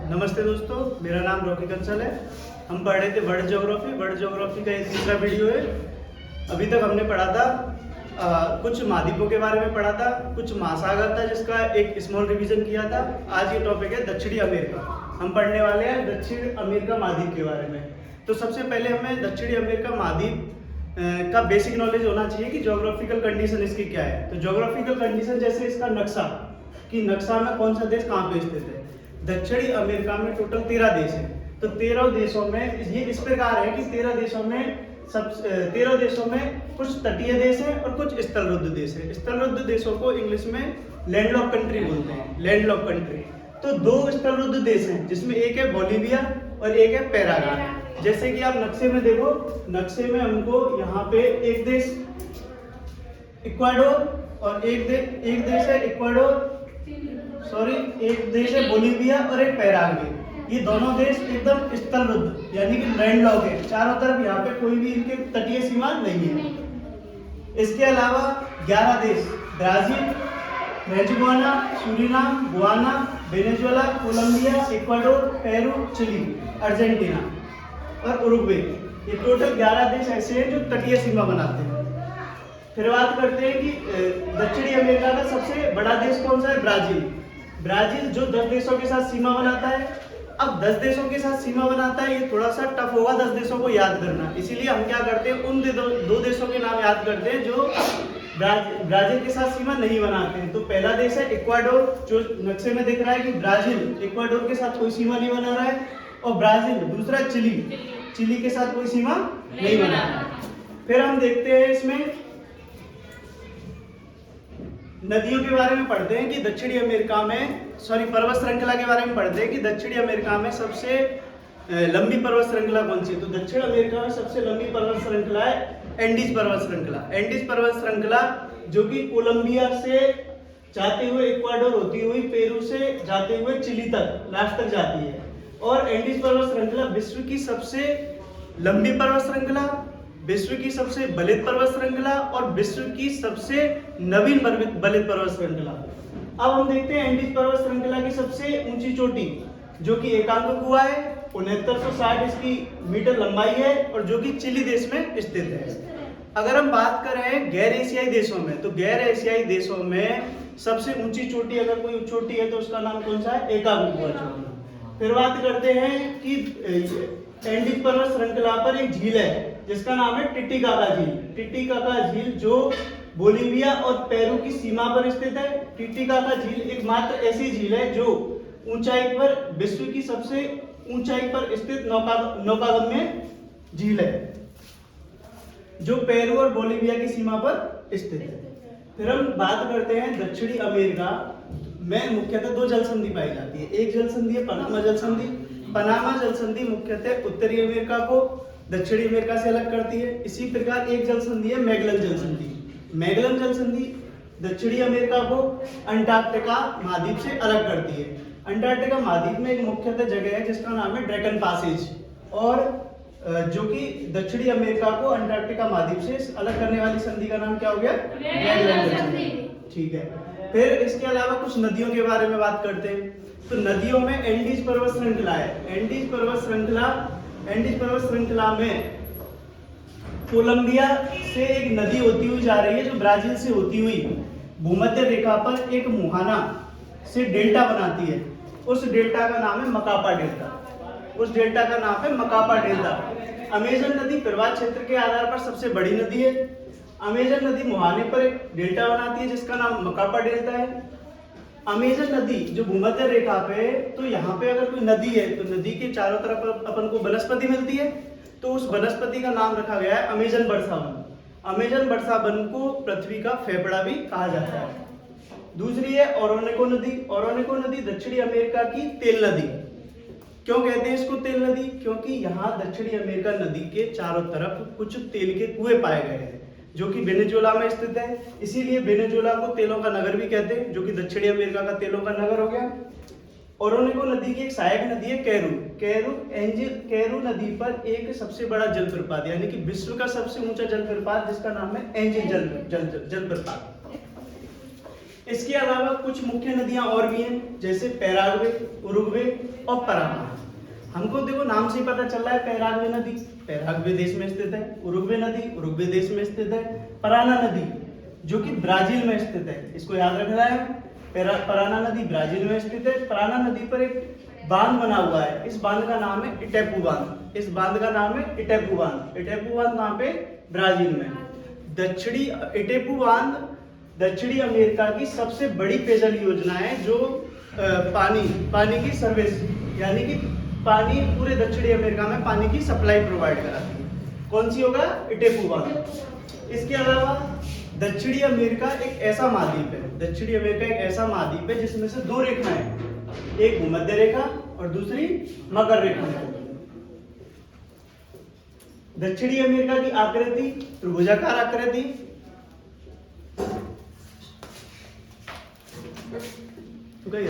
नमस्ते दोस्तों, मेरा नाम रॉकी कंसल है। हम पढ़ रहे थे वर्ल्ड ज्योग्राफी का ये तीसरा वीडियो है। अभी तक हमने पढ़ा था कुछ महाद्वीपों के बारे में पढ़ा था, कुछ महासागर था जिसका एक स्मॉल रिवीजन किया था। आज ये टॉपिक है दक्षिणी अमेरिका। हम पढ़ने वाले हैं दक्षिण अमेरिका महाद्वीप के बारे में। तो सबसे पहले हमें दक्षिणी अमेरिका महाद्वीप का बेसिक नॉलेज होना चाहिए कि ज्योग्राफिकल कंडीशन इसकी क्या है। तो ज्योग्राफिकल कंडीशन जैसे इसका नक्शा, कि नक्शा में कौन सा देश कहाँ पे स्थित है। दक्षिणी अमेरिका में टोटल 13 देश हैं। तो 13 देशों में ये इस प्रकार है कि 13 देशों में कुछ तटीय देश हैं और कुछ स्थलरुद्ध देश हैं। स्थलरुद्ध देशों को इंग्लिश में लैंडलॉक कंट्री बोलते हैं, लैंडलॉक कंट्री। तो 2 स्थलरुद्ध देश हैं जिसमें एक है बोलिविया और एक है पैराग्वे। जैसे कि आप नक्शे में देखो, नक्शे में हमको यहाँ पे एक देश इक्वाडोर और एक देश है इक्वाडोर, एक देश है बोलिविया और एक पैराग्वे। ये दोनों देश एकदम स्थलरुद्ध यानी कि लैंडलॉक है। चारों तरफ यहाँ पे कोई भी इनके तटीय सीमा नहीं है। इसके अलावा 11 देश Brazil, Venezuela, Suriname, Guyana, Venezuela, Colombia, Ecuador, Peru, Chile, Argentina और उरुग्वे। ये टोटल 11 देश ऐसे हैं जो तटीय सीमा बनाते हैं। फिर बात करते हैं कि दक्षिणी अमेरिका का सबसे बड़ा देश कौन सा है। ब्राजील जो 10 देशों के साथ सीमा बनाता है। अब 10 देशों के साथ सीमा बनाता है, ये थोड़ा सा टफ होगा 10 देशों को याद करना। इसीलिए हम क्या करते हैं, उन 2 देशों के नाम याद करते हैं जो ब्राजील के साथ सीमा नहीं बनाते हैं। तो पहला देश है इक्वाडोर, जो नक्शे में दिख रहा है कि ब्राजील इक्वाडोर के साथ कोई सीमा नहीं बना रहा है। और ब्राजील दूसरा चिली के साथ कोई सीमा नहीं बना रहा है। फिर हम देखते हैं इसमें नदियों के बारे में पढ़ते हैं कि दक्षिणी अमेरिका में पर्वत श्रृंखला के बारे में पढ़ते हैं कि दक्षिणी अमेरिका में सबसे लंबी पर्वत श्रृंखला कौन सी है। तो दक्षिण अमेरिका में सबसे लंबी पर्वत श्रृंखला है एंडीज पर्वत श्रृंखला। एंडीज पर्वत श्रृंखला जो कि कोलंबिया से जाते हुए इक्वाडोर होती हुई पेरू से जाते हुए चिली तक लास्ट तक जाती है। और एंडीज पर्वत श्रृंखला विश्व की सबसे लंबी पर्वत श्रृंखला, विश्व की सबसे बलित पर्वत श्रृंखला और विश्व की सबसे नवीन बलित पर्वत श्रृंखला। अब हम देखते हैं एंडीज पर्वत श्रृंखला की सबसे ऊंची चोटी जो कि एकांकागुआ है, 6960 इसकी मीटर लंबाई है और जो कि चिली देश में स्थित है। अगर हम बात करें गैर एशियाई देशों में, तो गैर एशियाई देशों में सबसे ऊंची चोटी अगर कोई चोटी है तो उसका नाम कौन सा है, एकांकागुआ चोटी। फिर बात करते हैं कि एंडीज पर्वत श्रृंखला पर एक झील है जिसका नाम है टिटिकाका झील। टिटिकाका झील जो बोलिविया और पेरू की सीमा पर स्थित है। टिटिकाका झील एकमात्र ऐसी झील है जो ऊंचाई पर विश्व की सबसे ऊंचाई पर स्थित नौकागम्य झील है जो पेरू और बोलिविया की सीमा पर स्थित है। फिर हम बात करते हैं दक्षिणी अमेरिका में मुख्यतः 2 जल संधि पाई जाती है। एक जल संधि है पनामा जल संधि। पनामा जल संधि मुख्यतः उत्तरी अमेरिका को दक्षिणी अमेरिका से अलग करती है। इसी प्रकार एक जल संधि है मैगलन जल संधि। मैगलन जल संधि दक्षिणी अमेरिका को अंटार्कटिका महाद्वीप से अलग करती है। अंटार्कटिका महाद्वीप में एक मुख्यतः जगह है जिसका नाम है ड्रैकन पैसेज, और जो कि दक्षिणी अमेरिका को अंटार्कटिका महाद्वीप से अलग करने वाली संधि का नाम क्या हो गया, मैगलन जल संधि। ठीक है। फिर इसके अलावा कुछ नदियों के बारे में बात करते हैं। तो नदियों में एंडीज पर्वत श्रृंखला है। एंडीज पर्वत श्रृंखला में कोलंबिया से एक नदी होती हुई जा रही है जो ब्राजील से होती हुई भूमध्य रेखा पर एक मुहाना से डेल्टा बनाती है। उस डेल्टा का नाम है मकापा डेल्टा। अमेजन नदी प्रवाह क्षेत्र के आधार पर सबसे बड़ी नदी है। अमेजन नदी मुहाने पर एक डेल्टा बनाती है जिसका नाम मकापा डेल्टा है। अमेजन नदी जो भूमध्य रेखा पे, तो यहाँ पे अगर कोई नदी है तो नदी के चारों तरफ अपन को वनस्पति मिलती है, तो उस वनस्पति का नाम रखा गया है अमेजन वर्षा वन। अमेजन वर्षा वन को पृथ्वी का फेफड़ा भी कहा जाता है। दूसरी है ओरोनिको नदी। ओरोनिको नदी दक्षिणी अमेरिका की तेल नदी। क्यों कहते हैं इसको तेल नदी, क्योंकि यहाँ दक्षिणी अमेरिका नदी के चारों तरफ कुछ तेल के कुएं पाए गए हैं जो कि वेनेजुएला में स्थित है। इसीलिए वेनेजुएला को तेलों का नगर भी कहते हैं, जो कि दक्षिणी अमेरिका का तेलों का नगर हो गया। ओरोनिको नदी की एक सहायक नदी है कैरू नदी पर एक सबसे बड़ा जलप्रपात यानी कि विश्व का सबसे ऊंचा जलप्रपात जिसका नाम है एंजिल जलप्रपात। इसके अलावा कुछ मुख्य नदियां और भी हैं, जैसे पैराग्वे, उरुग्वे, और पराना। हमको देखो नाम से ही पता चल रहा है, पैराग्वे नदी पैराग्वे देश में स्थित है, उरुग्वे नदी उरुग्वे देश में स्थित है, पराना नदी जो कि ब्राजील में स्थित है, इसको याद रखना है। पराना नदी ब्राजील में स्थित है। पराना नदी पर एक बांध बना हुआ है, इस बांध का नाम है इटेपू बांध। इस बांध का नाम है इटेपू बांध। इटेपू बांध कहाँ पे? ब्राजील में। दक्षिणी इटेपू बांध दक्षिणी अमेरिका की सबसे बड़ी पेयजल योजना है जो पानी की सर्विस, यानी कि पानी पूरे दक्षिणी अमेरिका में पानी की सप्लाई प्रोवाइड कराती है। कौन सी होगा? इटेपू बांध। इसके अलावा दक्षिणी अमेरिका एक ऐसा महाद्वीप है, दक्षिणी अमेरिका एक ऐसा महाद्वीप है जिसमें से दो रेखाएं, एक भूमध्य रेखा और दूसरी मकर रेखा है। दक्षिणी अमेरिका की आकृति त्रिभुजाकार आकृति,